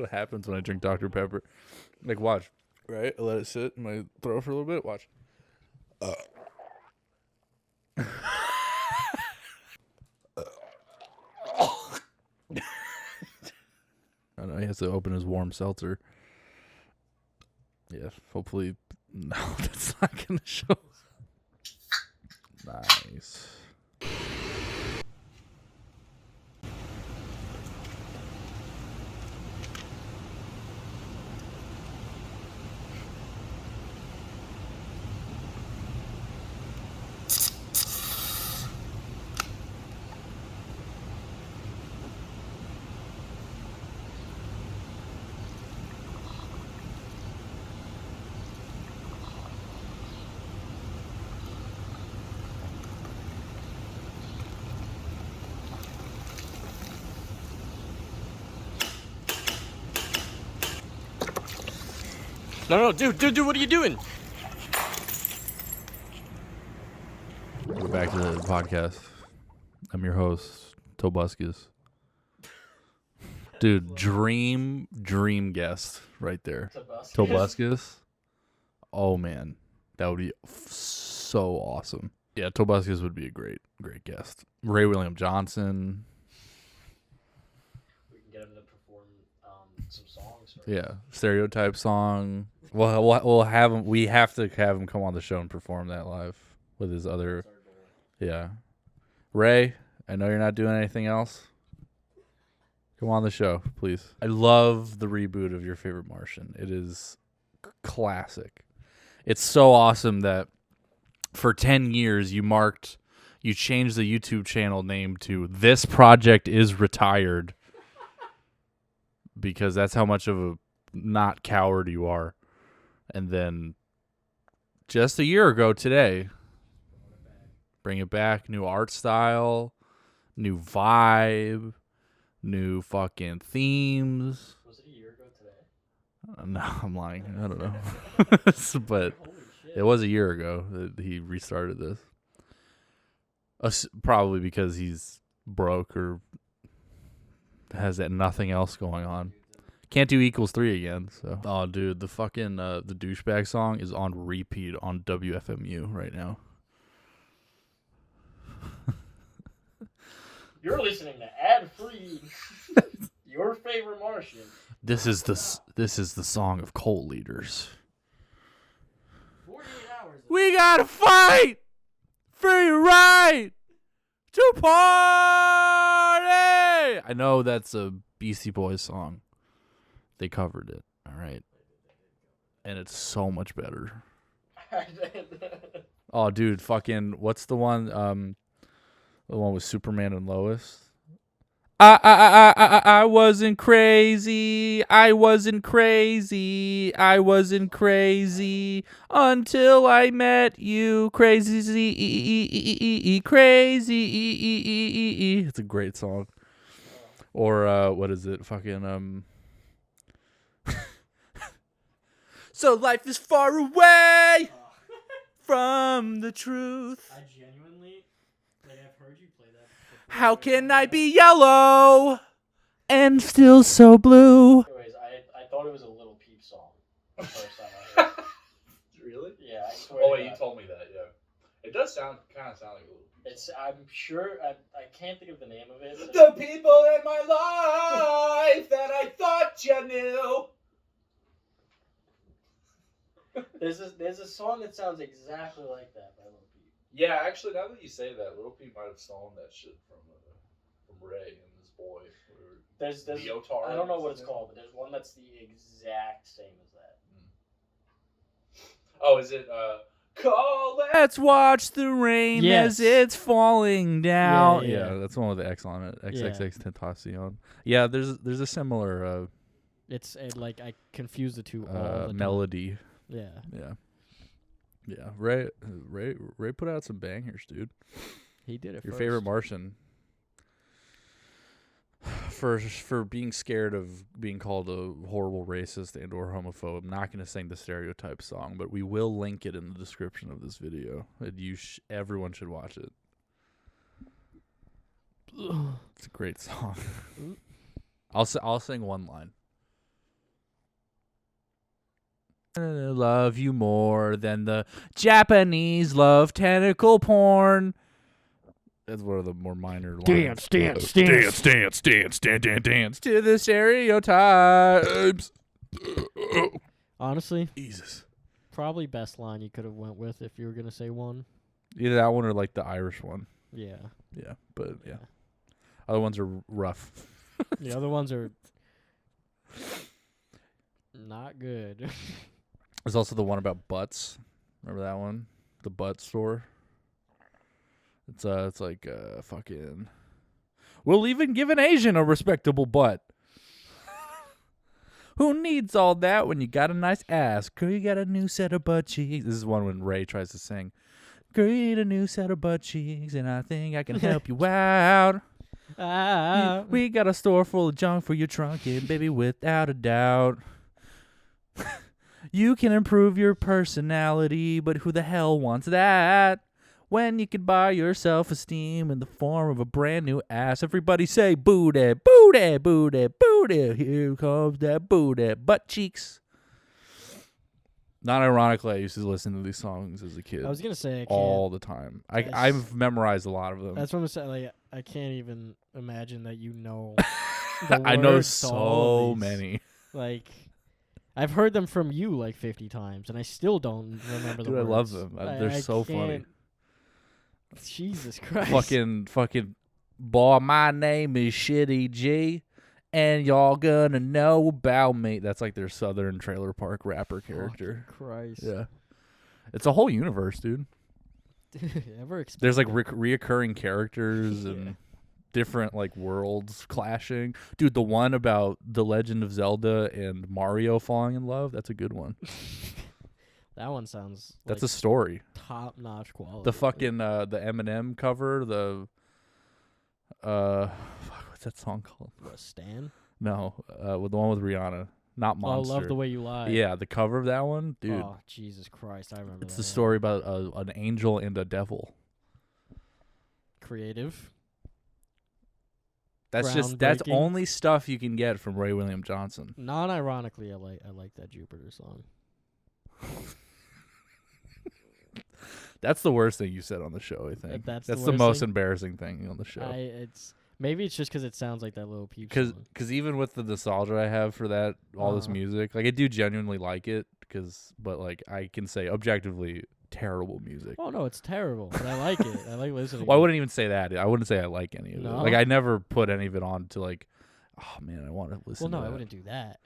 what happens when I drink Dr. Pepper. Like, watch. Right? I let it sit in my throat for a little bit. Watch. I know he has to open his warm seltzer. Yeah, hopefully. No, that's not going to show. Nice. No, dude, what are you doing? We're back to the podcast. I'm your host, Tobuscus. Dude, dream guest right there. Tobuscus. Oh man, that would be so awesome. Yeah, Tobuscus would be a great guest. Ray William Johnson. We can get him to perform some songs. Yeah, stereotype song. We'll have him. We have to have him come on the show and perform that live with his other. Yeah, Ray. I know you're not doing anything else. Come on the show, please. I love the reboot of Your Favorite Martian. It is classic. It's so awesome that for 10 years you changed the YouTube channel name to This Project is Retired because that's how much of a not coward you are. And then just a year ago today, bring it back, new art style, new vibe, new fucking themes. Was it a year ago today? No, I'm lying. I don't know. But it was a year ago that he restarted this. Probably because he's broke or has nothing else going on. Can't do =3 again. So, oh, dude, the fucking the douchebag song is on repeat on WFMU right now. You're listening to ad-free Your Favorite Martian. This is the song of cult leaders. 48 hours. We gotta fight for your right to party. I know that's a Beastie Boys song. They covered it, all right, and it's so much better. Oh, dude, fucking what's the one? The one with Superman and Lois. I wasn't crazy. I wasn't crazy. I wasn't crazy until I met you. Crazy. It's a great song. Or what is it? Fucking So life is far away from the truth. I genuinely, I've heard you play that. How can I be yellow and still so blue? Anyways, I thought it was a Little Peep song the first time I heard it. Really? Yeah, I swear. Oh wait, you told me that. Yeah, it does kind of sound like a Little Peep. I'm sure. I can't think of the name of it. The people in my life that I thought you knew. There's a song that sounds exactly like that by Little Peep. Yeah, actually, now that you say that, Little Peep might have stolen that shit from Ray and his boy. There's Leotard. I don't know what it's called, but there's one that's the exact same as that. Oh, is it Let's watch the rain as it's falling down. Yeah. That's one with the X on it. XXX Tentacion. Yeah, there's a similar It's like I confuse the two all the time. melody. Yeah. Yeah. Ray put out some bangers, dude. He did it Your first. favorite Martian. For being scared of being called a horrible racist and or homophobe, I'm not going to sing the stereotype song, but we will link it in the description of this video. And everyone should watch it. It's a great song. I'll sing one line. Love you more than the Japanese love tentacle porn. That's one of the more minor lines. Dance To the stereotypes. Honestly, Jesus. probably best line you could have went with if you were gonna say one. Either that one or like the Irish one. Yeah. Yeah, but yeah. Other ones are rough. The other ones are not good. There's also the one about butts. Remember that one? The butt store. It's like fucking. We'll even give an Asian a respectable butt. Who needs all that when you got a nice ass? Girl, you got a new set of butt cheeks. This is one when Ray tries to sing. Girl, you need a new set of butt cheeks, and I think I can help you out. We got a store full of junk for your trunk, and baby, without a doubt. You can improve your personality, but who the hell wants that? When you can buy your self-esteem in the form of a brand new ass. Everybody say booty, booty, booty, booty. Here comes that booty. Butt cheeks. Not ironically, I used to listen to these songs as a kid. I was gonna say I can't. all the time. I've memorized a lot of them. That's what I'm saying. Like, I can't even imagine that you know. The I know words to all so of these. many. Like, I've heard them from you like 50 times, and I still don't remember the Dude, I words. love them. They're so funny. can't- Jesus Christ. Fucking, boy, my name is Shitty G, and y'all gonna know about me. That's like their Southern Trailer Park rapper character. Fucking Christ. Yeah. It's a whole universe, dude. Ever There's like expected- reoccurring characters and different like worlds clashing. Dude, the one about The Legend of Zelda and Mario falling in love, that's a good one. That one sounds That's like a story. top-notch quality. The fucking the Eminem cover, the what's that song called? What, Stan? No, with the one with Rihanna, not Monster. Oh, Love the Way You Lie. Yeah, the cover of that one, dude. Oh, Jesus Christ. I remember It's that. the story about an angel and a devil. Creative. That's Groundbreaking. only stuff you can get from Ray William Johnson. Non-ironically, I like that Jupiter song. That's the worst thing you said on the show, I think. That's the the worst most thing? embarrassing thing on the show. Maybe it's just because it sounds like that little peep Because song. even with the nostalgia I have for that, all this Uh-huh. music, like I do genuinely like it. But like I can say objectively terrible music. Oh no, it's terrible, but I like it. I like listening. Well, I to it. wouldn't even say that. I wouldn't say I like any of it. No? Like I never put any of it on to like, oh man, I want to listen. Well, no, to I that. wouldn't do that.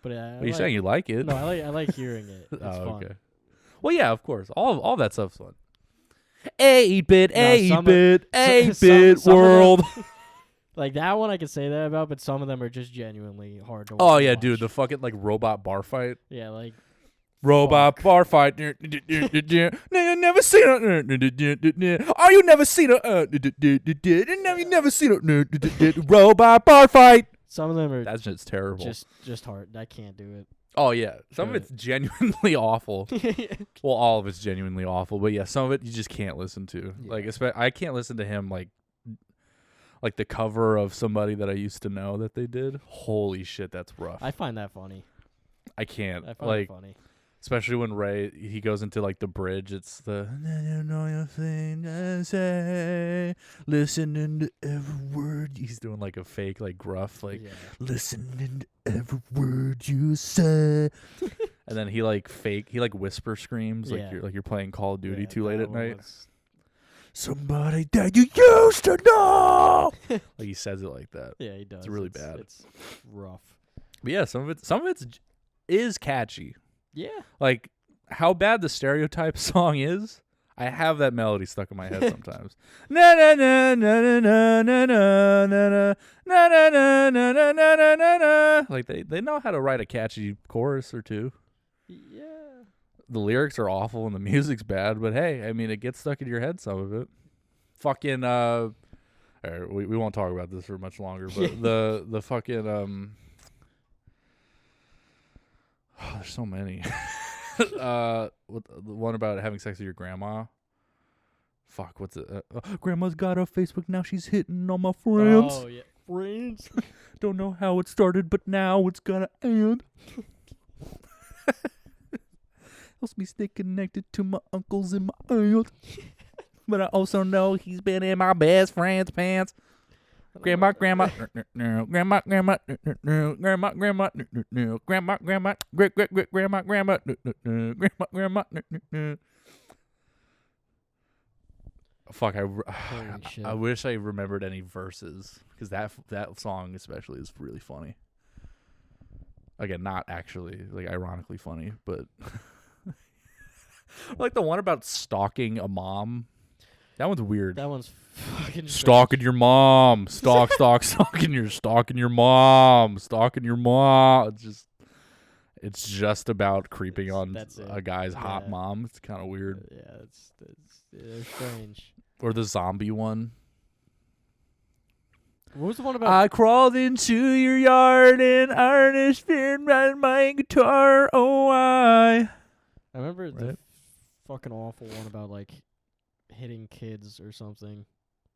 But Are you saying you like it? No, I like hearing it. It's Oh, fun. okay. Well, yeah, of course. All that stuff's fun. 8-bit, No, 8-bit, some 8-bit of them- world. Like that one, I could say that about, but some of them are just genuinely hard to. Oh yeah, watch. dude, the fucking like robot bar fight. Yeah, like Robot bar fight. No, you never seen it. Oh, you never seen it. No, you never seen it. Robot bar fight. some of them are That's just terrible. just hard. I can't do Oh yeah, some of Good. it's genuinely awful. it. Well, all of it's genuinely awful, but yeah, some of it you just can't listen to. Yeah. Like, I can't listen to him like the cover of somebody that I used to know that they did. Holy shit, that's rough. I find that funny. I can't I find like, it funny. especially when Ray he goes into like the bridge. It's the you know your thing to say, listening to every word. He's doing like a fake like gruff like. Yeah. Listening to every word you say. And then he like whisper screams Yeah. like you're playing Call of Duty Yeah, too late that at one night. was- Somebody that you used to know. Like he says it like that. Yeah, he does. really bad. It's rough. But yeah, some of it is catchy. Yeah. Like how bad the Stereotype song is, I have that melody stuck in my head sometimes. Na na na na na na na na na na na na na na na na na na. Like they know how to write a catchy chorus or two. Yeah. The lyrics are awful and the music's bad, but hey, I mean it gets stuck in your head, some of it. Fucking all right, we won't talk about this for much longer, but the fucking there's so many. The one about having sex with your grandma. Fuck, what's it? Grandma's got a Facebook now. She's hitting on my friends. Oh yeah. Friends. Don't know how it started, but now it's gonna end. Helps me stay connected to my uncles and my aunts. But I also know he's been in my best friend's pants. Grandma, grandma, grandma, grandma, grandma, grandma, grandma, grandma, great, great, great, grandma, grandma, grandma, grandma. Fuck, I wish I remembered any verses because that song especially is really funny. Again, not actually like ironically funny, but like the one about stalking a mom. That one's weird. That one's fucking Stalking your mom. Stalking your mom. It's just about creeping on a guy's hot mom. It's kind of weird. Yeah, they're strange. Or the zombie one. What was the one about? I crawled into your yard and Ernest feared my guitar. Oh, I remember the fucking awful one about like hitting kids or something.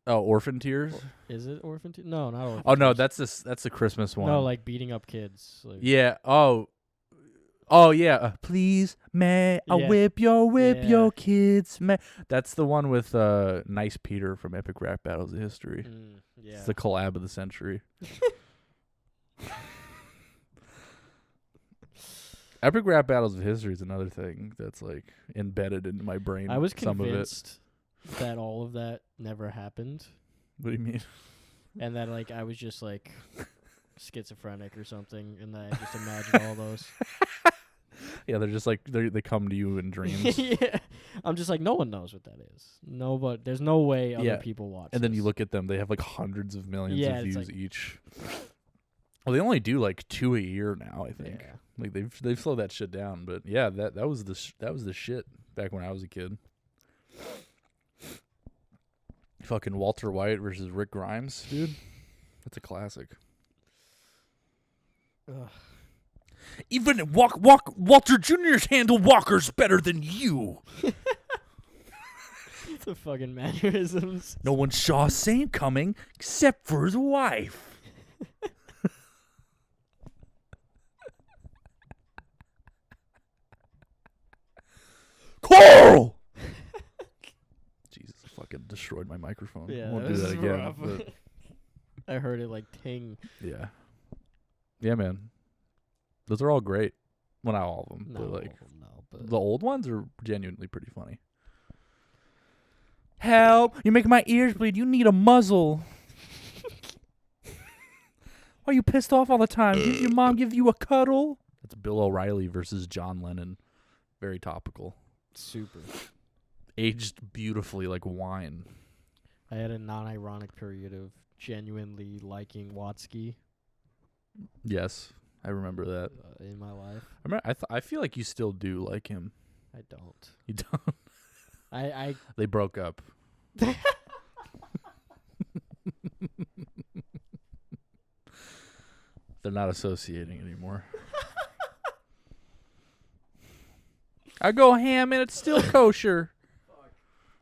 Oh, Orphan Tears? Is it Orphan Tears? No, not Orphan Oh, no, Tears. that's the Christmas one. No, like beating up kids. Like, yeah. Oh, yeah. Please, may I whip your kids, may. That's the one with Nice Peter from Epic Rap Battles of History. Yeah. It's the collab of the century. Epic Rap Battles of History is another thing that's like embedded into my brain. I was some convinced that all of that never happened. What do you mean? And that like I was just like schizophrenic or something, and that I just imagined all those. Yeah, they're just like they come to you in dreams. Yeah, I'm just like, no one knows what that is. No, but there's no way other people watch. And then you look at them; they have like hundreds of millions of views like, each. Well, they only do like 2 a year now, I think. Yeah. Like they've slowed that shit down, but yeah, that was the shit back when I was a kid. Fucking Walter White versus Rick Grimes, dude. That's a classic. Ugh. Even Walter Jr.'s handle walkers better than you. The fucking mannerisms. No one saw Saint coming except for his wife. Carl! Jesus, I fucking destroyed my microphone. Yeah, Won't do that again. rough. But I heard it like ting. yeah. Yeah, man. Those are all great. Well, not all of them, but like but the old ones are genuinely pretty funny. Help! You're making my ears bleed. You need a muzzle. Why are you pissed off all the time? Did your mom give you a cuddle? That's Bill O'Reilly versus John Lennon. Very topical. super. Aged beautifully like wine. I had a non-ironic period of genuinely liking Watsky Yes, I remember that. in my life. I feel like you still do like him. I don't. You don't? I They broke up. They're not associating anymore. I go ham and it's still kosher.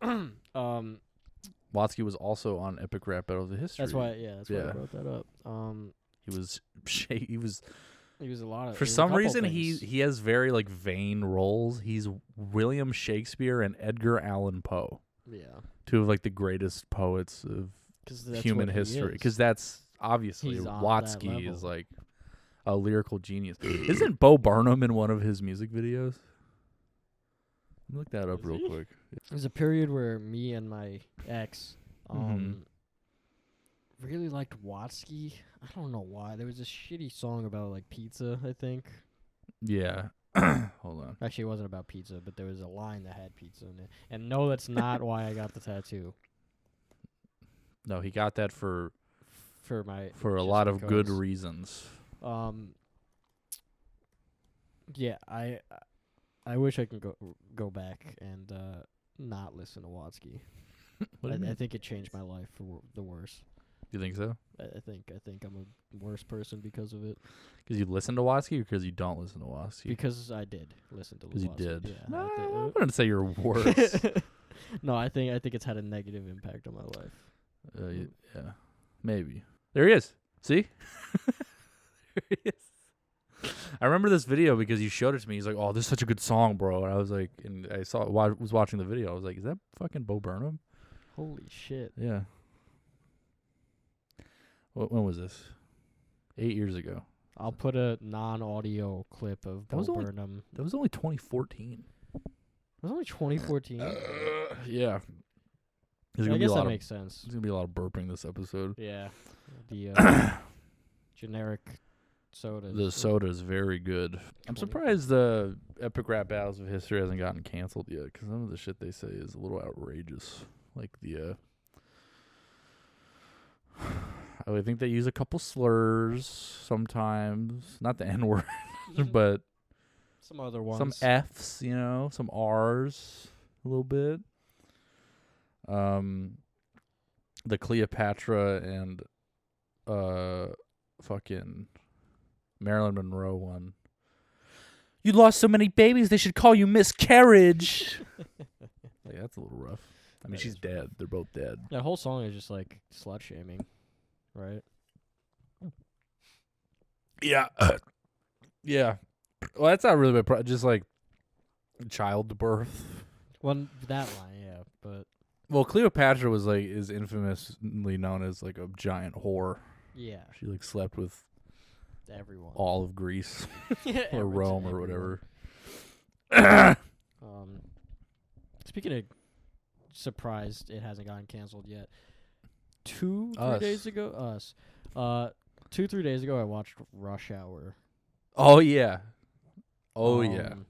Watsky was also on Epic Rap Battle of the History. That's why. Yeah, that's why I brought that up. He was He was a lot of. for some reason he has very like vain roles. He's William Shakespeare and Edgar Allan Poe. Yeah. Two of like the greatest poets of human history. Because that's obviously He's on Watsky that level. is like a lyrical genius. Isn't Bo Burnham in one of his music videos? Look that up real quick. There's a period where me and my ex Mhm. really liked Watsky. I don't know why. There was a shitty song about like pizza, I think. Yeah. Hold on. Actually, it wasn't about pizza, but there was a line that had pizza in it. And no, that's not why I got the tattoo. No, he got that for a lot of good reasons. Yeah, I wish I can go back and not listen to Watsky. What do you mean? I think it changed my life for the worse. You think so? I think I'm a worse person because of it. Because you listen to Watsky or because you don't listen to Watsky? Because I did listen to Watsky. Because you did. Yeah. No, I wouldn't say you're worse. No, I think it's had a negative impact on my life. Yeah, maybe. There he is. See? There he is. I remember this video because you showed it to me. He's like, "Oh, this is such a good song, bro." And I was like, and I was watching the video. I was like, "Is that fucking Bo Burnham?" Holy shit. Yeah. When was this? 8 years ago. I'll put a non-audio clip of That Bo was only- Burnham. That was only 2014. It was only 2014. Yeah. I guess that makes sense. There's gonna be a lot of burping this episode. Yeah. The generic sodas. The soda is very good. I'm 20. surprised the Epic Rap Battles of History hasn't gotten canceled yet, because some of the shit they say is a little outrageous. Like the, I think they use a couple slurs sometimes. Not the N word, but Some other ones. some F's, some R's a little bit. The Cleopatra and fucking Marilyn Monroe one. You lost so many babies, they should call you Miscarriage. Like, that's a little rough. I mean, That she's is dead. They're both dead. That whole song is just like slut shaming, right? Yeah. Yeah. Well, that's not really my just like childbirth. Well, that line, yeah, but Well, Cleopatra was like is infamously known as like a giant whore. yeah, She like slept with everyone. all of Greece or Everyone- Rome or everyone. whatever. Speaking of surprised it hasn't gotten canceled yet. 2-3 Us. days ago, 2-3 days ago, I watched Rush Hour. Oh yeah. Oh yeah. Um,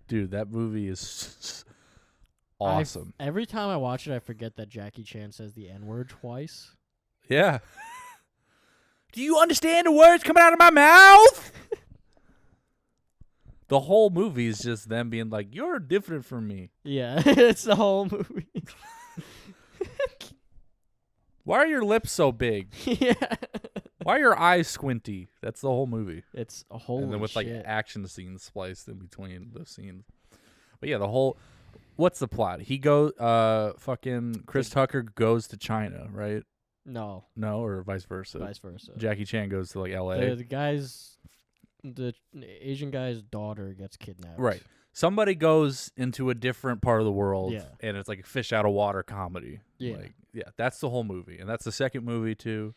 Dude, that movie is awesome. Every time I watch it, I forget that Jackie Chan says the N-word twice. Yeah. Do you understand the words coming out of my mouth? The whole movie is just them being like, "You're different from me. Yeah, it's the whole movie. Why are your lips so big? Yeah, Why are your eyes squinty?" That's the whole movie. it's a whole. And then with shit. like action scenes spliced in between the scenes. But yeah, the whole what's the plot? He fucking Chris Tucker goes to China, right? No, No, or vice versa. vice versa. Jackie Chan goes to like LA. The Asian guy's daughter gets kidnapped. Right. Somebody goes into a different part of the world, Yeah. and it's like a fish out of water comedy. Yeah. Like, yeah, that's the whole movie, and that's the second movie too.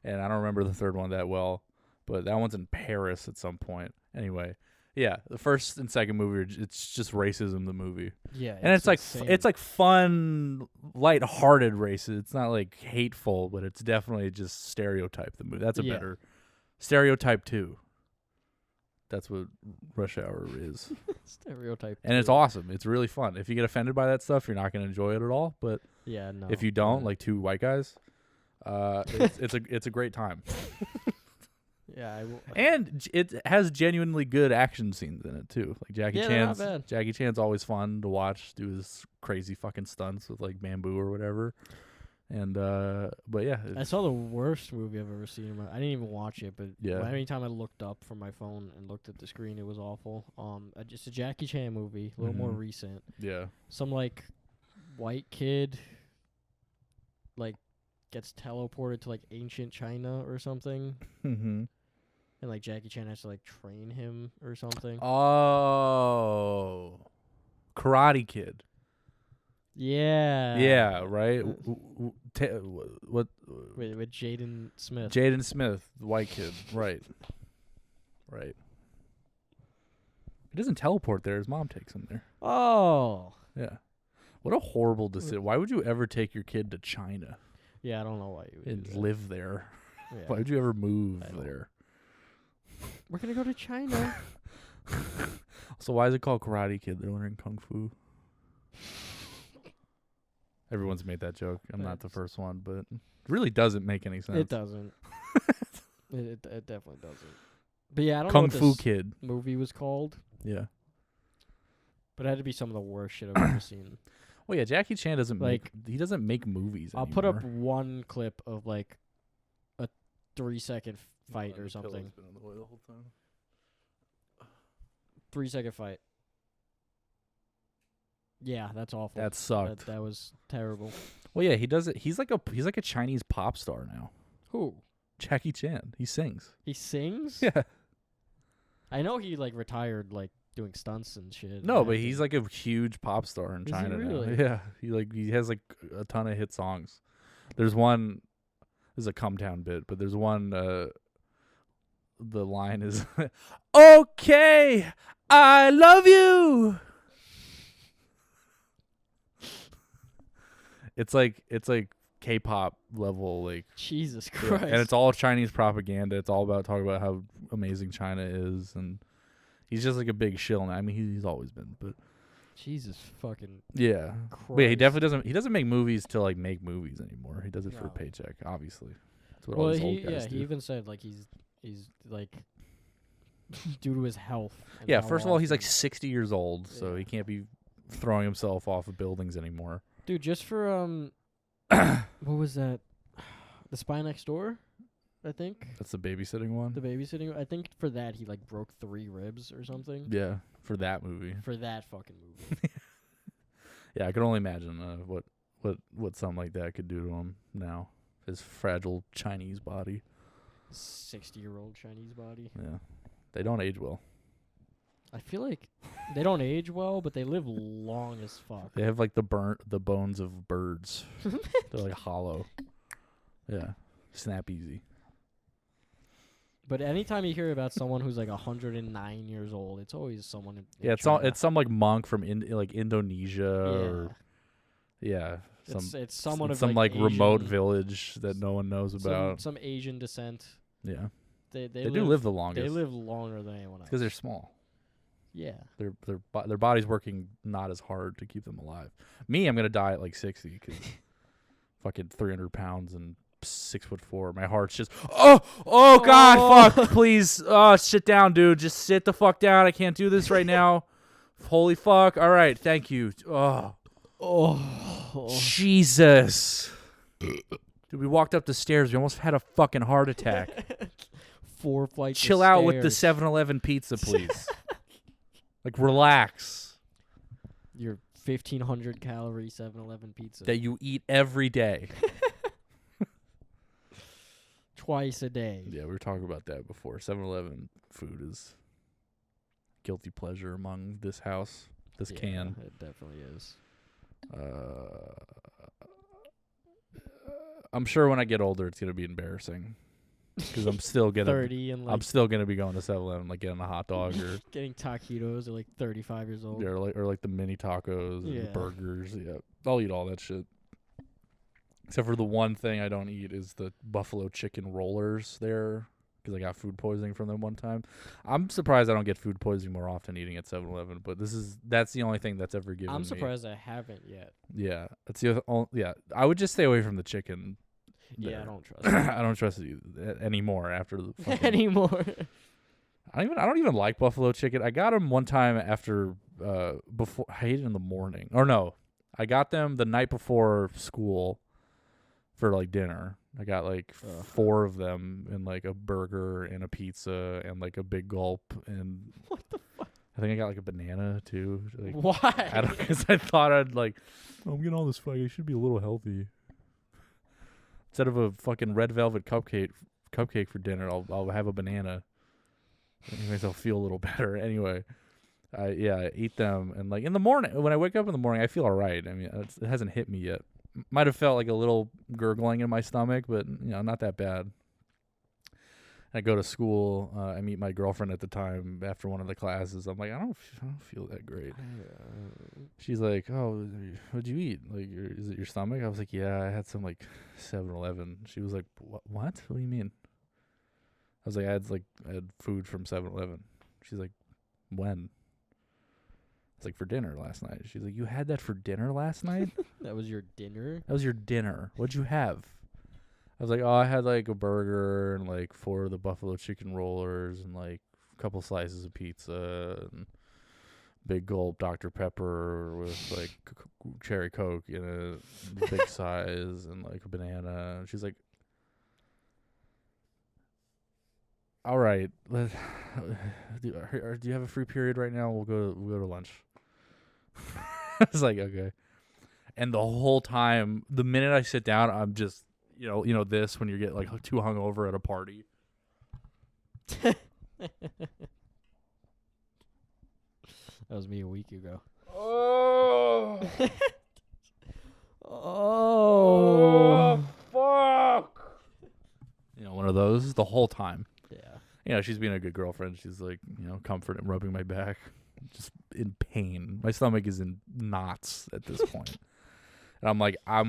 And I don't remember the third one that well, but that one's in Paris at some point. Anyway, yeah, the first and second movie, it's just racism. The movie, Yeah, and it's like insane. it's like fun, light-hearted racism. It's not like hateful, but it's definitely just stereotype the movie. That's a Yeah. better stereotype too. That's what Rush Hour is. stereotype. And it's too. awesome. It's really fun. If you get offended by that stuff, you're not going to enjoy it at all. But Yeah, no. if you don't, yeah. like two white guys, it's a great time. Yeah, I will. And it has genuinely good action scenes in it too. Like Yeah, they're not bad. Jackie Chan's always fun to watch do his crazy fucking stunts with like bamboo or whatever. And but yeah, I saw the worst movie I've ever seen. I didn't even watch it, but Yeah. anytime I looked up from my phone and looked at the screen, it was awful. Just a Jackie Chan movie, a little more Mhm. recent. yeah. Some like white kid like gets teleported to like ancient China or something, Mm-hmm. and like Jackie Chan has to like train him or something. Oh, Karate Kid. Yeah. Yeah, right. What? With Jaden Smith. Jaden Smith, the white kid. Right. Right. He doesn't teleport there. His mom takes him there. Oh. Yeah. What a horrible decision. Why would you ever take your kid to China Yeah, I don't know why you would and do that. live there? Yeah. Why would you ever move I don't- there? We're gonna go to China. So why is it called Karate Kid? They're learning Kung Fu. Everyone's made that joke. I'm not the Thanks. first one, but it really doesn't make any sense. It doesn't. it definitely doesn't. But yeah, I don't know Kung what Fu this Kid. movie was called, Yeah. but it had to be some of the worst shit I've ever seen. Well, yeah, Jackie Chan doesn't Like, he doesn't make movies I'll put up anymore. one clip of like a 3-second fight or something. 3-second fight. Yeah, that's awful. That sucked. That was terrible. Well, yeah, he does it. He's like a Chinese pop star now. Who? Jackie Chan. He sings. He sings? Yeah. I know he like retired like doing stunts and shit. No, and but he's acting. like a huge pop star in Is he China really? now. Yeah, he has like a ton of hit songs. There's one. There's a Come Town bit, but there's one. The line is, "Okay, I love you." It's like K-pop level, like Jesus yeah, Christ. and it's all Chinese propaganda. It's all about talking about how amazing China is, and he's just like a big shill now. I mean, he's always been, but Jesus fucking yeah. Christ. But yeah, he definitely doesn't. He doesn't make movies to like make movies anymore. He does it for a No. paycheck, obviously. That's what all Well, these old guys do. he even said like he's like due to his health. and Yeah, how first of all, he's like often- 60 years old, so Yeah. he can't be throwing himself off of buildings anymore. Dude, just for what was that? The Spy Next Door, I think. That's the babysitting one. The babysitting. I think for that he like broke 3 ribs or something. Yeah, for that movie. For that fucking movie. Yeah, I can only imagine what something like that could do to him now. His fragile Chinese body. 60-year-old Chinese body. Yeah, they don't age well. I feel like they don't age well, but they live long as fuck. They have like the bones of birds. They're like hollow. Yeah, snap easy. But anytime you hear about someone who's like 109 years old, it's always someone. In Yeah, China. it's some like monk from like Indonesia or yeah, It's someone of some like remote Asian- village that no one knows about. some Asian descent. Yeah, They do live the longest. They live longer than anyone else. because they're small. Yeah. Their body's working not as hard to keep them alive. Me, I'm gonna die at like 60 because fucking 300 pounds and 6'4". My heart's just oh god, fuck, please, sit down, dude. Just sit the fuck down. I can't do this right now. Holy fuck. All right, thank you. Oh. Jesus. Dude, we walked up the stairs. We almost had a fucking heart attack. 4 flights. Chill of out with the stairs. 7-Eleven pizza, please. Like, relax. Your 1,500 calorie 7-Eleven pizza. That you eat every day. Twice a day. Yeah, we were talking about that before. 7-Eleven food is guilty pleasure among this house. This can. It definitely is. I'm sure when I get older, it's gonna be embarrassing because I'm still gonna 30 and like I'm still gonna be going to 7-Eleven, like getting a hot dog or getting taquitos at like 35 years old. or like the mini tacos and the Yeah. burgers. Yeah, I'll eat all that shit. Except for the one thing I don't eat is the buffalo chicken rollers there because I got food poisoning from them one time. I'm surprised I don't get food poisoning more often eating at 7-Eleven, but that's the only thing that's ever given I'm me. surprised I haven't yet. Yeah, that's the only, yeah. I would just stay away from the chicken. Yeah, there. I don't trust it I don't trust it anymore after the fucking, anymore. I don't even like buffalo chicken. I got them one time after before I ate it in the morning. Or no, I got them the night before school for like dinner. I got like 4 of them and like a burger and a pizza and like a big gulp and What the fuck? I think I got like a banana too. Like, Why? I don't because I thought I'd like I'm getting all this fuck. I should be a little healthy. Instead of a fucking red velvet cupcake for dinner, I'll have a banana. Anyways, I'll feel a little better. Anyway, I eat them and like in the morning when I wake up in the morning, I feel all right. I mean, it hasn't hit me yet. Might have felt like a little gurgling in my stomach, but not that bad. I go to school. I meet my girlfriend at the time after one of the classes. I'm like, I don't feel that great. She's like, oh, what'd you eat? Like, is it your stomach? I was like, yeah, I had some like 7-Eleven. She was like, what? What do you mean? I was like, I had food from 7-Eleven. She's like, when? It's like for dinner last night. She's like, you had that for dinner last night? That was your dinner? That was your dinner. What'd you have? I was like, oh, I had like a burger and like 4 of the buffalo chicken rollers and like a couple slices of pizza and big gulp Dr. Pepper with like cherry Coke in a big size and like a banana. And she's like, all right, do you have a free period right now? We'll go to lunch. I was like, okay. And the whole time, the minute I sit down, I'm just, this when you get like too hungover at a party. That was me a week ago. Oh. Oh. Fuck. You know, one of those the whole time. Yeah. You know, she's being a good girlfriend. She's like, you know, comforting, rubbing my back, just in pain. My stomach is in knots at this point. And I'm like, I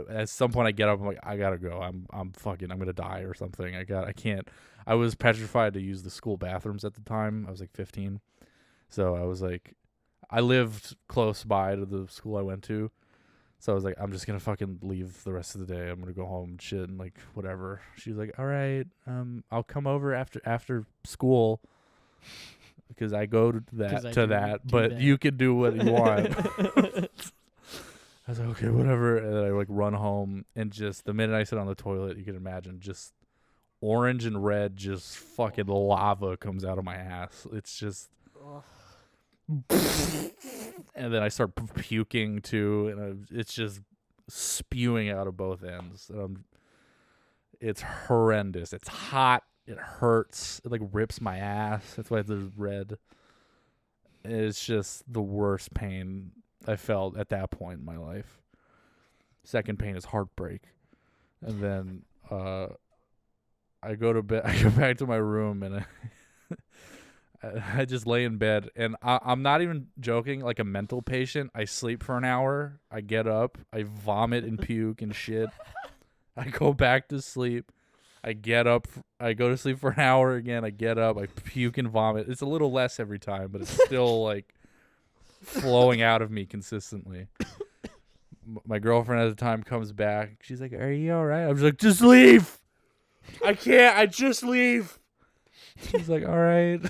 at some point I get up. I'm like, I gotta go. I'm gonna die or something. I can't. I was petrified to use the school bathrooms at the time. I was like 15, so I was like, I lived close by to the school I went to, so I was like, I'm just gonna fucking leave the rest of the day. I'm gonna go home and shit and like whatever. She was like, all right, I'll come over after school because I go to that, but you can do what you want. I was like, okay, whatever. And then I like run home, and just the minute I sit on the toilet, you can imagine just orange and red, just fucking lava comes out of my ass. It's just, and then I start puking too, and it's just spewing out of both ends. It's horrendous. It's hot. It hurts. It like rips my ass. That's why there's red. It's just the worst pain I felt at that point in my life. Second pain is heartbreak. And then I go to bed. I go back to my room, and I just lay in bed. And I'm not even joking. Like a mental patient, I sleep for an hour. I get up. I vomit and puke and shit. I go back to sleep. I get up. I go to sleep for an hour again. I get up. I puke and vomit. It's a little less every time, but it's still like flowing out of me consistently. My girlfriend at the time comes back. She's like, "Are you all right?" I was like, "Just leave. I can't. I just leave." She's like, "All right.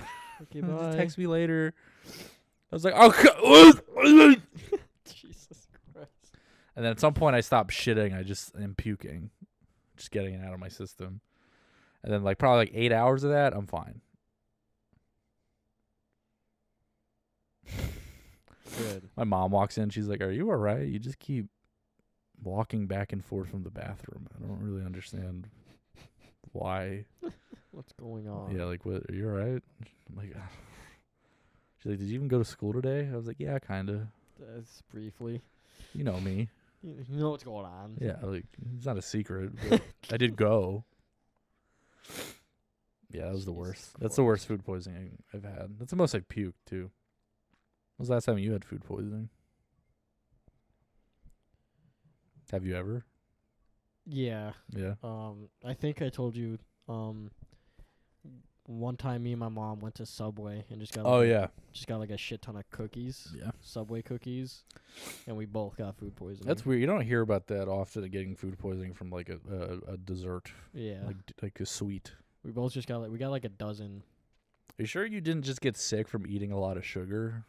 Okay, Just bye. text me later." I was like, "Okay." Jesus Christ. And then at some point I stopped shitting. I just am puking, just getting it out of my system. And then like probably like 8 hours of that, I'm fine. Good. My mom walks in. She's like, "Are you all right? You just keep walking back and forth from the bathroom. I don't really understand why." What's going on? Yeah, like, what? Are you all right? I'm like, "Ah." She's like, "Did you even go to school today?" I was like, "Yeah, kind of. That's briefly. You know me." You know what's going on. Yeah, like, it's not a secret, but I did go. Yeah, that was the Jesus worst. That's the worst food poisoning I've had. That's the most I've puked, too. When was the last time you had food poisoning? Have you ever? Yeah. Yeah. I think I told you. One time me and my mom went to Subway and just got. Oh, like yeah. Just got like a shit ton of cookies. Yeah. Subway cookies, and we both got food poisoning. That's weird. You don't hear about that often, getting food poisoning from like a dessert, Yeah. like a sweet. We both just got we got like a dozen. Are you sure you didn't just get sick from eating a lot of sugar,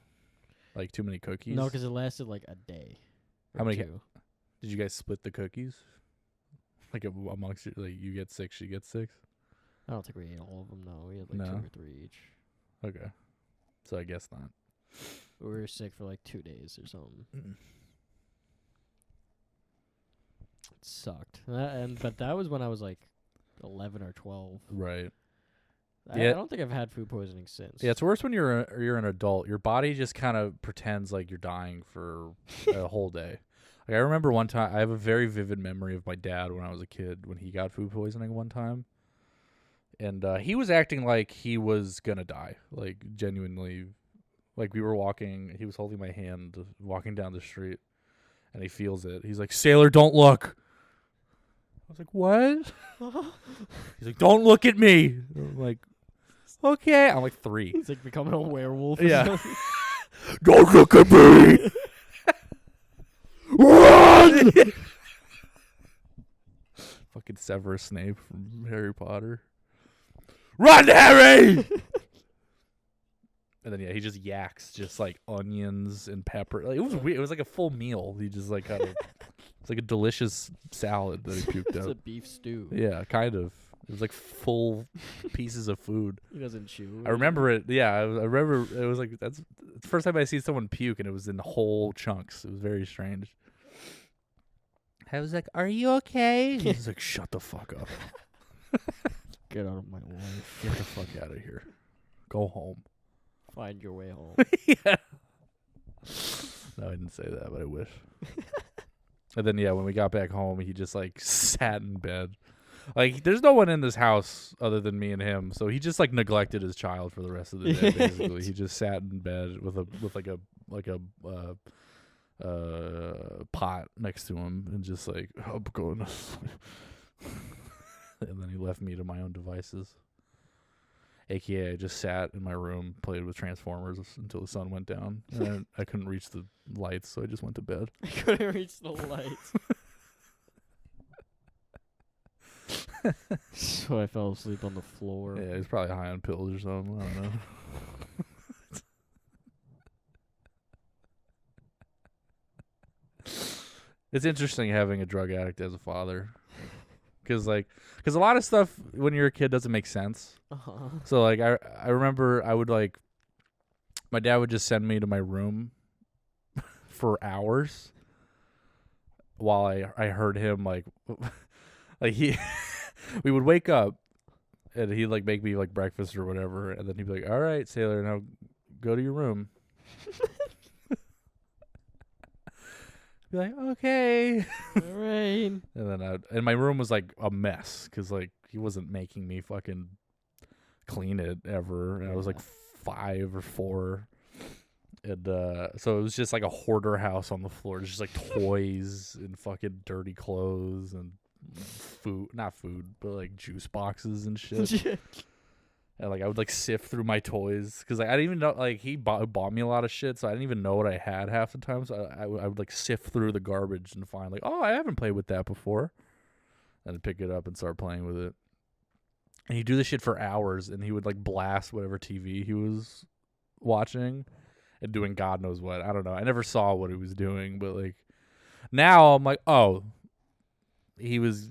like too many cookies? No, because it lasted like a day. How many? Two. Did you guys split the cookies? Like amongst you, like you get 6, she gets 6. I don't think we ate all of them. No, we had like No. 2 or 3 each. Okay, so I guess not. We were sick for like 2 days or something. It sucked. But that was when I was like 11 or 12. Right. I Yeah. don't think I've had food poisoning since. Yeah, it's worse when you're an adult. Your body just kind of pretends like you're dying for a whole day. Like I remember one time, I have a very vivid memory of my dad when I was a kid when he got food poisoning one time, and he was acting like he was gonna die, like genuinely. Like we were walking, he was holding my hand, walking down the street, and he feels it. He's like, "Sailor, don't look." I was like, "What?" He's like, "Don't look at me." I'm like, "Okay." I'm like 3. He's like becoming a werewolf. Or Yeah. something. "Don't look at me." Run! Fucking Severus Snape from Harry Potter. Run, Harry! And then yeah, he just yaks just like onions and pepper. Like, it was weird. It was like a full meal. He just like kind of, it's like a delicious salad that he puked It's up. a beef stew. Yeah, kind of. It was like full pieces of food. He doesn't chew. I remember it. Yeah, I remember it was like that's the first time I see someone puke, and it was in whole chunks. It was very strange. I was like, "Are you okay?" He's like, "Shut the fuck up. Get out of my life. Get the fuck out of here. Go home." Find your way home. Yeah. No, I didn't say that, but I wish. And then when we got back home, he just like sat in bed. Like, there's no one in this house other than me and him, so he just like neglected his child for the rest of the day. Basically, he just sat in bed with a pot next to him and just like, I'm going to sleep. And then he left me to my own devices. AKA, I just sat in my room, played with Transformers until the sun went down, and I couldn't reach the lights, so I just went to bed. I couldn't reach the lights. So I fell asleep on the floor. Yeah, he's probably high on pills or something. I don't know. It's interesting having a drug addict as a father. Because a lot of stuff when you're a kid doesn't make sense. Uh-huh. So, like, I remember I would, like, my dad would just send me to my room for hours while I heard him, like we would wake up and he'd, like, make me, like, breakfast or whatever. And then he'd be like, all right, Sailor, now go to your room. Be like, okay. All right. And then my room was like a mess because like he wasn't making me fucking clean it ever. And I was like 5 or 4, and so it was just like a hoarder house on the floor. Just like toys and fucking dirty clothes and not food, but like juice boxes and shit. And like I would like sift through my toys because like I didn't even know, like he bought me a lot of shit, so I didn't even know what I had half the time. So I would like sift through the garbage and find like, oh, I haven't played with that before, and I'd pick it up and start playing with it. And he'd do this shit for hours, and he would like blast whatever TV he was watching and doing God knows what. I don't know. I never saw what he was doing, but like now I'm like, oh, he was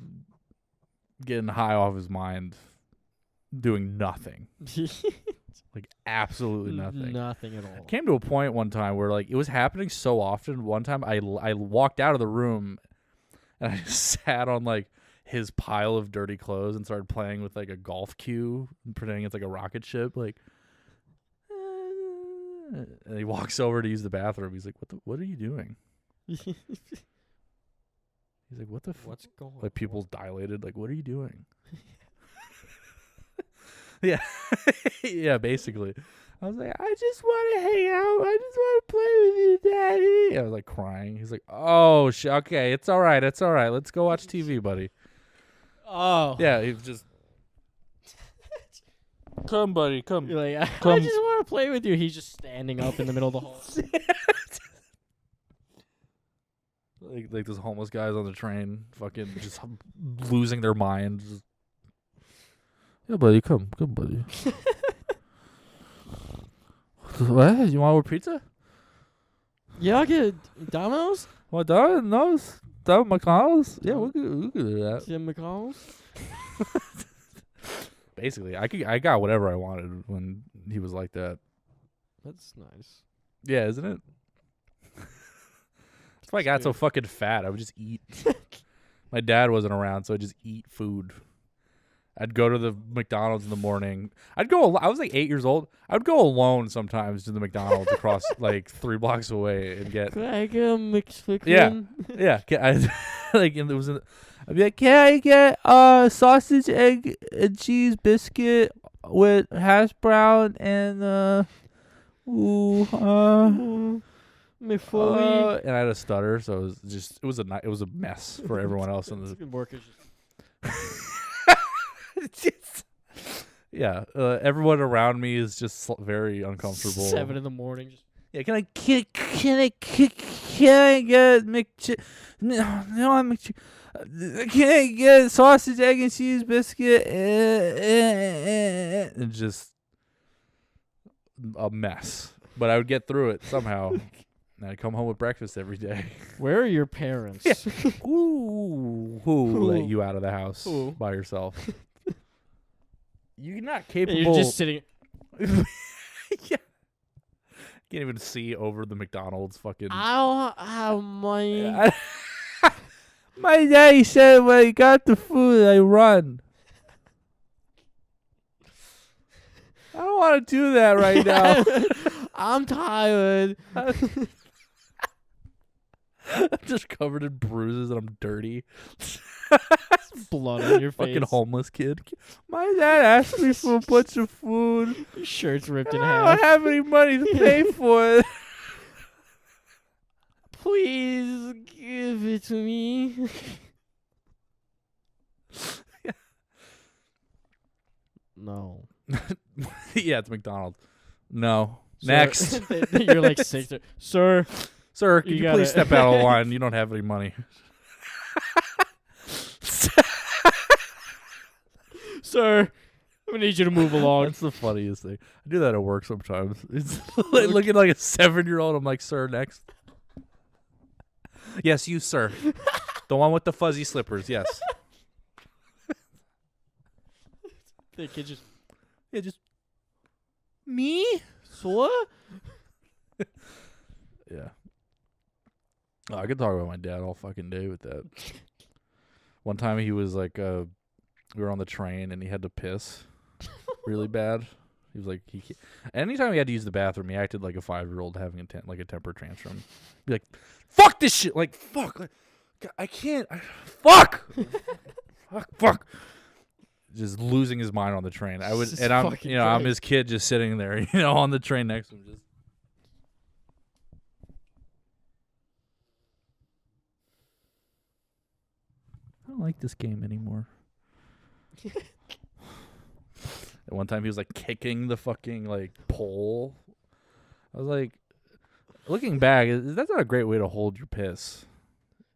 getting high off his mind. Doing nothing. Like absolutely nothing. Nothing at all. Came to a point one time where like it was happening so often. One time I walked out of the room and I just sat on like his pile of dirty clothes and started playing with like a golf cue and pretending it's like a rocket ship. Like, and he walks over to use the bathroom. He's like, what are you doing? He's like, what the What's going on? Like pupils dilated. Like, what are you doing? Yeah. Yeah, basically. I was like, I just want to hang out. I just want to play with you, Daddy. I was like crying. He's like, oh, okay. It's all right. It's all right. Let's go watch TV, buddy. Oh. Yeah, he was just, come, buddy, come. You're like, I Come. just want to play with you. He's just standing up in the middle of the hall. Like those homeless guys on the train, fucking just losing their mind. Just, yeah, buddy, come, buddy. What? You want more pizza? Yeah, I'll get Domino's. What, Domino's? McDonald's? Yeah, we could do that. Yeah, McDonald's. Basically, I got whatever I wanted when he was like that. That's nice. Yeah, isn't it? That's why I got so fucking fat. I would just eat. My dad wasn't around, so I'd just eat food. I'd go to the McDonald's in the morning. I was like 8 years old. I would go alone sometimes to the McDonald's across like 3 blocks away and get. Can I get a McChicken? Yeah. I'd be like, can I get sausage, egg, and cheese biscuit with hash brown and McFlurry. and I had a stutter, so it was a mess for everyone else in the workers. Yeah, everyone around me is just very uncomfortable. 7 a.m. Just Yeah, can I get McChicken? No, I'm McChicken. Can I get sausage, egg, and cheese biscuit? And just a mess, but I would get through it somehow. And I'd come home with breakfast every day. Where are your parents? Yeah. Who let you out of the house Who? by yourself? You're not capable. You're just sitting. Yeah. Can't even see over the McDonald's fucking. I don't have money. Yeah. My daddy said when I got the food, I run. I don't want to do that right now. I'm tired. I'm just covered in bruises and I'm dirty. Blood on your face. Fucking homeless kid. My dad asked me for a bunch of food. Your shirt's ripped in I half. don't have any money to pay for it. Please give it to me. No. Yeah, it's McDonald's. No. Sir- Next. You're like 6. Sir. Sir, could You you, gotta- please step out of the line? You don't have any money. Sir. I'm going to need you to move along. That's the funniest thing. I do that at work sometimes. It's like looking like a 7-year-old. I'm like, sir, next. Yes, you, sir. The one with the fuzzy slippers. Yes. The kid just, Yeah, just me. Sir? Yeah. Oh, I could talk about my dad all fucking day with that. One time he was like, we were on the train and he had to piss really bad. He was like, anytime he had to use the bathroom, he acted like a 5-year-old having a temper tantrum. Be like, fuck this shit. Like, fuck. Like, I can't. Fuck. Fuck. Just losing his mind on the train. I'm Christ. his kid just sitting there, on the train next to him. Just. I don't like this game anymore. At one time he was like kicking the fucking like pole. I was like, looking back, that's not a great way to hold your piss.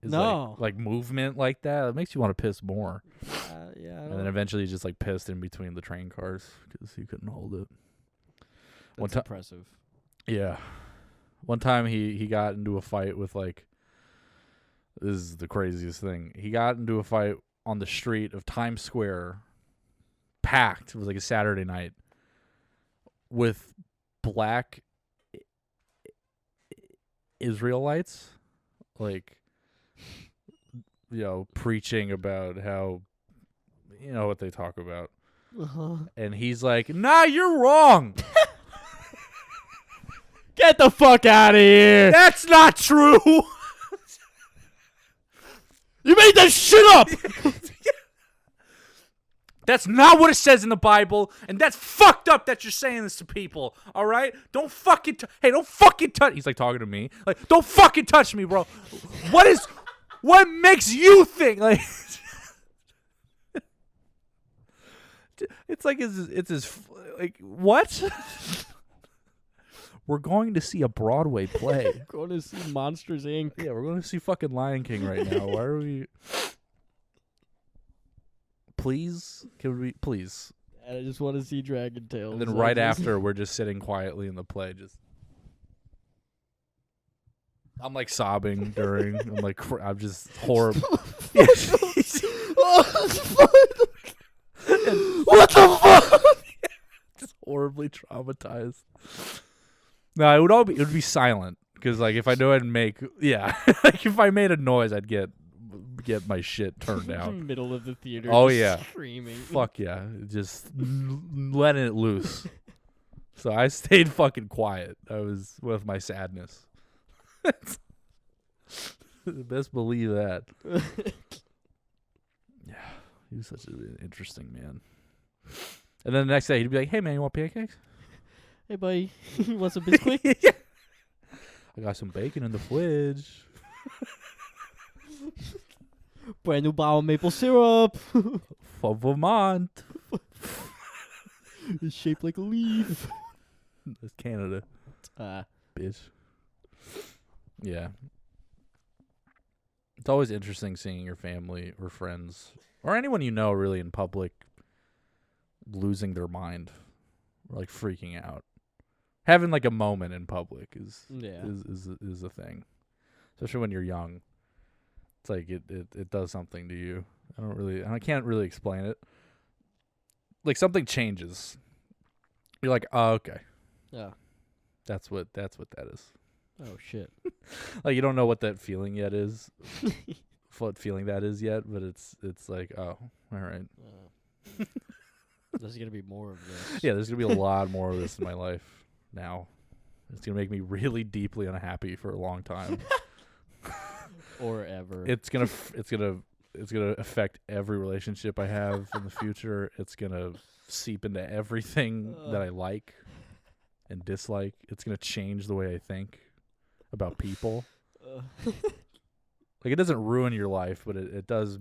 No. Like movement like that. It makes you want to piss more. Yeah. And then eventually he just like pissed in between the train cars because he couldn't hold it. That's impressive. Yeah. One time he got into a fight with like, this is the craziest thing. He got into a fight on the street of Times Square, packed. It was like a Saturday night, with black Israelites, like, preaching about how, what they talk about. Uh-huh. And he's like, nah, you're wrong. Get the fuck out of here. That's not true. You made that shit up. That's not what it says in the Bible, and that's fucked up that you're saying this to people, all right? Don't fucking don't fucking touch. He's like talking to me. Like, don't fucking touch me, bro. What makes you think like it's like it's his like what? We're going to see a Broadway play. Going to see Monsters Inc. Yeah, we're going to see fucking Lion King right now. Why are we? Please, can we please? And I just want to see Dragon Tales. And then right after, we're just sitting quietly in the play. I'm like sobbing during. I'm just horrible. What the fuck? Just horribly traumatized. No, it would be silent because like if I know I'd make like if I made a noise, I'd get my shit turned out. Middle of the theater. Oh just yeah, screaming. fuck yeah, just letting it loose. So I stayed fucking quiet. I was with my sadness. Best believe that. Yeah, he was such an interesting man. And then the next day he'd be like, "Hey man, you want pancakes?" Hey buddy, you want some biscuit? Yeah. I got some bacon in the fridge. Brand new bottle of maple syrup. From Vermont. It's shaped like a leaf. That's Canada. Bitch. Yeah. It's always interesting seeing your family or friends or anyone you know really in public losing their mind or like freaking out. Having like a moment in public is a thing. Especially when you're young. It's like it does something to you. I can't really explain it. Like something changes. You're like, "Oh, okay. Yeah. That's what that is." Oh shit. Like you don't know what that feeling yet is. What feeling that is yet, but it's like, "Oh, all right." There's gonna be more of this. Yeah, there's gonna be a lot more of this in my life now. It's gonna make me really deeply unhappy for a long time. Or ever. It's gonna affect every relationship I have in the future. It's gonna seep into everything that I like and dislike. It's gonna change the way I think about people. Like, it doesn't ruin your life, but it does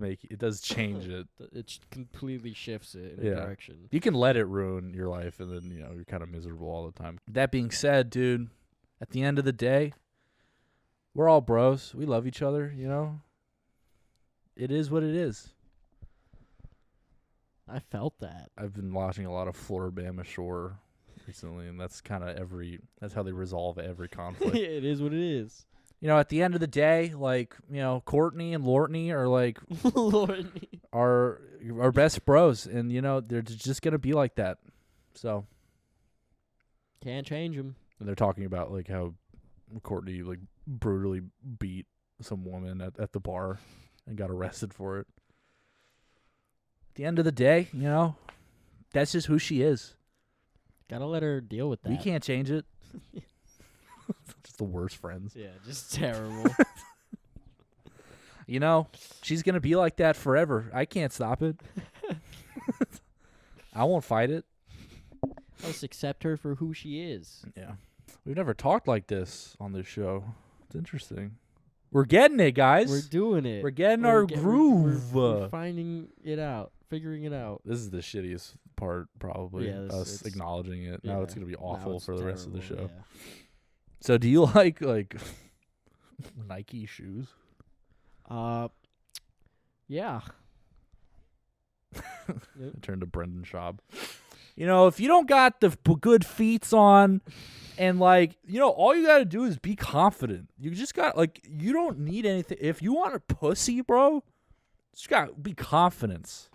change it. It completely shifts it in a direction. You can let it ruin your life, and then you're kind of miserable all the time. That being said, dude, at the end of the day, we're all bros. We love each other. It is what it is. I felt that. I've been watching a lot of Floribama Shore recently, and that's kind of that's how they resolve every conflict. It is what it is. At the end of the day, like, Courtney and Lortney are like our best bros, and they're just gonna be like that. So can't change them. And they're talking about like how Courtney like brutally beat some woman at the bar and got arrested for it. At the end of the day, that's just who she is. Gotta let her deal with that. We can't change it. Just the worst friends. Yeah, just terrible. She's going to be like that forever. I can't stop it. I won't fight it. I'll just accept her for who she is. Yeah. We've never talked like this on this show. It's interesting. We're getting it, guys. We're doing it. We're getting our groove. We're finding it out. Figuring it out. This is the shittiest part, probably. Yeah, us acknowledging it. Now it's going to be awful for the rest of the show. Yeah. So do you like Nike shoes? Yeah. I turned to Brendan Schaub. If you don't got the good feets on, and all you got to do is be confident. You just got you don't need anything. If you want a pussy, bro, just got to be confidence.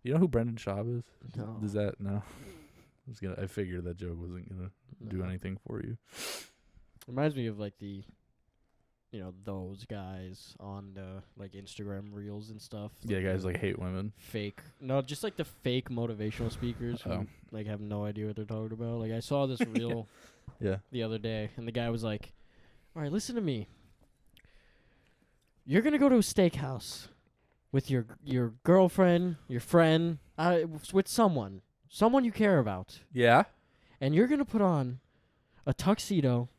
You know who Brendan Schaub is? No. Is that no? I figured that joke wasn't gonna do anything for you. Reminds me of those guys on Instagram reels and stuff. Yeah, guys hate women. Fake. No, just the fake motivational speakers who have no idea what they're talking about. I saw this reel the other day, and the guy was like, "All right, listen to me. You're gonna go to a steakhouse with your girlfriend, your friend, with someone you care about. Yeah. And you're going to put on a tuxedo,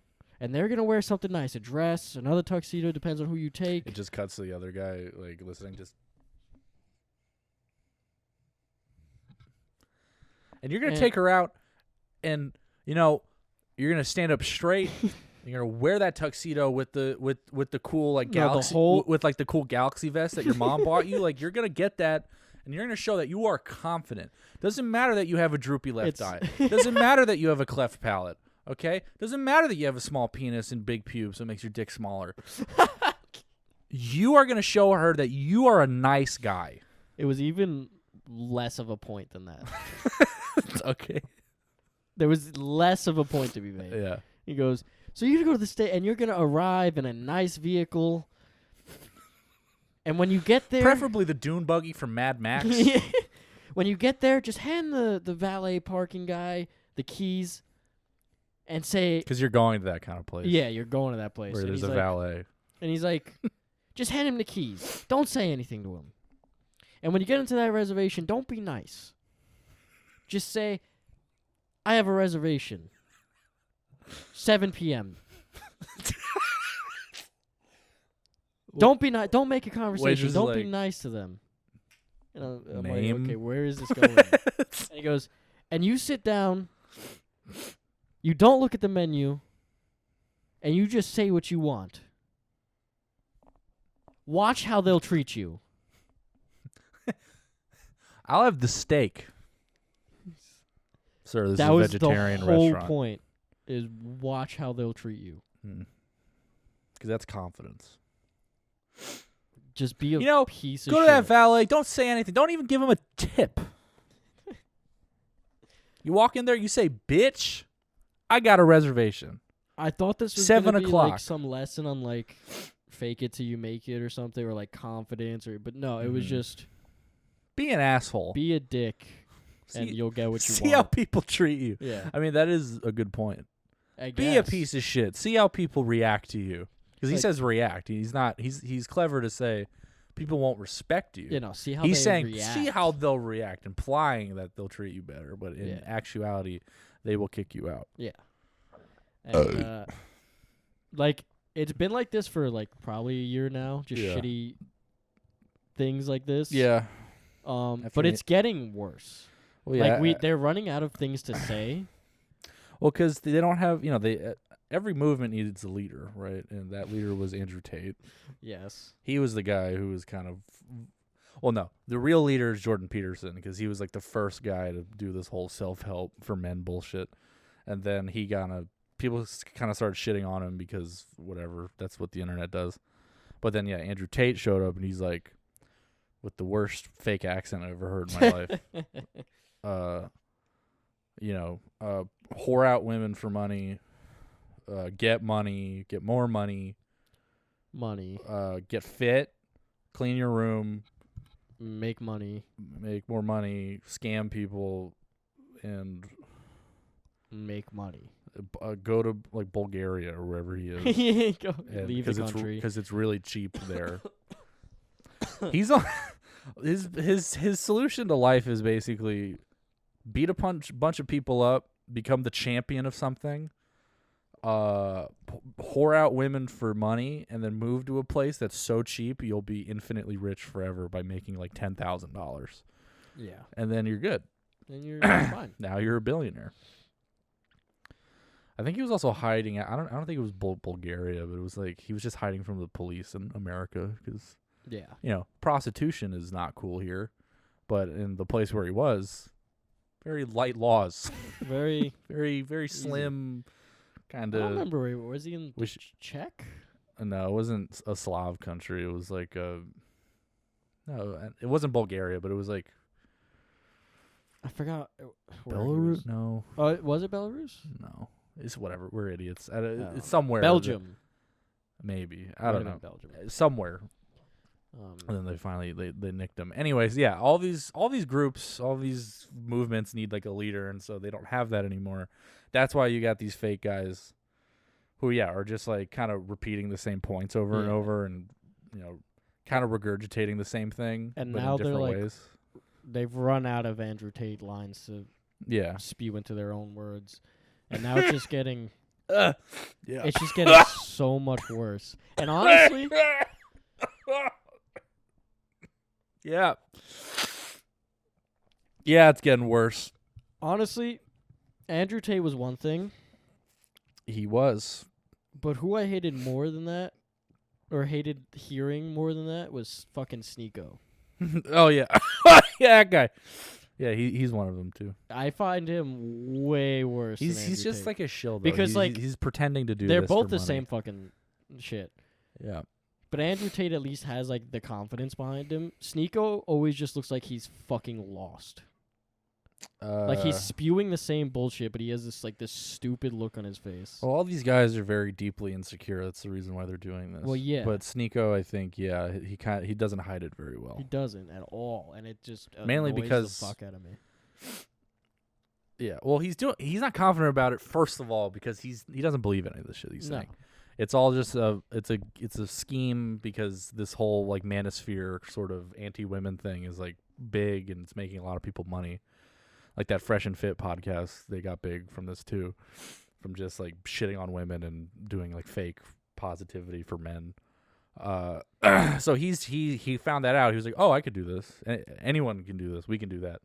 and they're going to wear something nice, a dress, another tuxedo, depends on who you take." It just cuts to the other guy, listening, and you're going to take her out, and, you're going to stand up straight. You're going to wear that tuxedo with the cool, galaxy, with the cool galaxy vest that your mom bought you. You're going to get that. And you're going to show that you are confident. Doesn't matter that you have a droopy left eye. Doesn't matter that you have a cleft palate. Okay? Doesn't matter that you have a small penis and big pubes that makes your dick smaller. You are going to show her that you are a nice guy. It was even less of a point than that. Okay. There was less of a point to be made. Yeah. He goes, "So you're going to go to the state, and you're going to arrive in a nice vehicle. And when you get there..." Preferably the dune buggy from Mad Max. When you get there, just hand the valet parking guy the keys and say... Because you're going to that kind of place. Yeah, you're going to that place. Where there's a valet. And he's like, just hand him the keys. Don't say anything to him. And when you get into that reservation, don't be nice. Just say, "I have a reservation. 7 p.m. Don't be nice. Don't make a conversation. Don't be nice to them." I'm name? okay, where is this going? And he goes, "And you sit down. You don't look at the menu. And you just say what you want. Watch how they'll treat you." I'll have the steak. Sir, this is a vegetarian restaurant. That was the restaurant. whole point, is watch how they'll treat you. Because that's confidence. Just be a piece of shit. Go to that valet. Don't say anything. Don't even give him a tip. You walk in there, you say, "Bitch, I got a reservation." I thought this was 7 gonna be o'clock. some lesson on fake it till you make it or something, or confidence, but no, it was just Be an asshole. Be a dick, and See- you'll get what you See want. how people treat you. Yeah. I mean, that is a good point. I Be a guess. piece of shit. See how people react to you. Because he Like- says react. He's not. He's clever to say people won't respect you. You know, see how He's they saying react. see how they'll react, implying that they'll treat you better. But in Yeah. actuality, they will kick you out. Yeah. And, like, it's been like this for, like, probably a year now. Just Yeah. shitty things like this. Yeah. But feel it's getting worse. Well, yeah. Like, they're running out of things to say. Well, because they don't have. They every movement needs a leader, right? And that leader was Andrew Tate. Yes. He was the guy who was kind of. Well, no, the real leader is Jordan Peterson because he was like the first guy to do this whole self-help for men bullshit, and then he people kind of started shitting on him because whatever, that's what the internet does. But then yeah, Andrew Tate showed up and he's like, with the worst fake accent I've ever heard in my life. Whore out women for money, get money, get more money, get fit, clean your room, Make money. make more money, scam people, and Make money. go to like Bulgaria or wherever he is. Go leave the country. Because it's really cheap there. He's on his solution to life is basically beat a bunch of people up, become the champion of something, whore out women for money, and then move to a place that's so cheap you'll be infinitely rich forever by making like $10,000, Yeah. and then you're good. And you're fine. Now you're a billionaire. I think he was also hiding. I don't think it was Bulgaria, but it was like he was just hiding from the police in America because Yeah. Prostitution is not cool here, but in the place where he was, very light laws, Very. very very slim, kind I don't of. remember where was he in Czech? No, it wasn't a Slav country. It was like no, it wasn't Bulgaria, but it was like I forgot. Where he was. Belarus. No, Was it Belarus? no, it's whatever. We're idiots. No. It's somewhere. Belgium. Maybe I Might don't have been know. Belgium. Somewhere. And then they finally they nicked him. Anyways, yeah, all these groups, all these movements need like a leader, and so they don't have that anymore. That's why you got these fake guys who are just like kind of repeating the same points over and Yeah. over, and kind of regurgitating the same thing, And but now in they're different like- ways. They've run out of Andrew Tate lines to Yeah. spew into their own words, and now it's just getting Yeah. it's just getting so much worse. And honestly, Yeah. Yeah, it's getting worse. Andrew Tate was one thing, He was. but who I hated more than that, or hated hearing more than that, was fucking Sneeko. Oh yeah. Yeah, that guy. Yeah, he's one of them too. I find him way worse. He's than Andrew just Tate. like a shill though. Because, he's, like, he's pretending to do they're this both for the money. same fucking shit. Yeah. But Andrew Tate at least has like the confidence behind him. Sneeko always just looks like he's fucking lost. Like he's spewing the same bullshit, but he has this stupid look on his face. Well, all these guys are very deeply insecure. That's the reason why they're doing this. Well, yeah. But Sneeko, I think, he doesn't hide it very well. He doesn't at all, and it just Mainly annoys because- the fuck out of me. Yeah. Well, he's not confident about it. First of all, because he doesn't believe any of this shit he's No. saying. It's all just it's a scheme because this whole like manosphere sort of anti-women thing is like big and it's making a lot of people money. Like that Fresh and Fit podcast, they got big from this too, from just like shitting on women and doing like fake positivity for men. So he found that out. He was like, "Oh, I could do this. Anyone can do this. We can do that."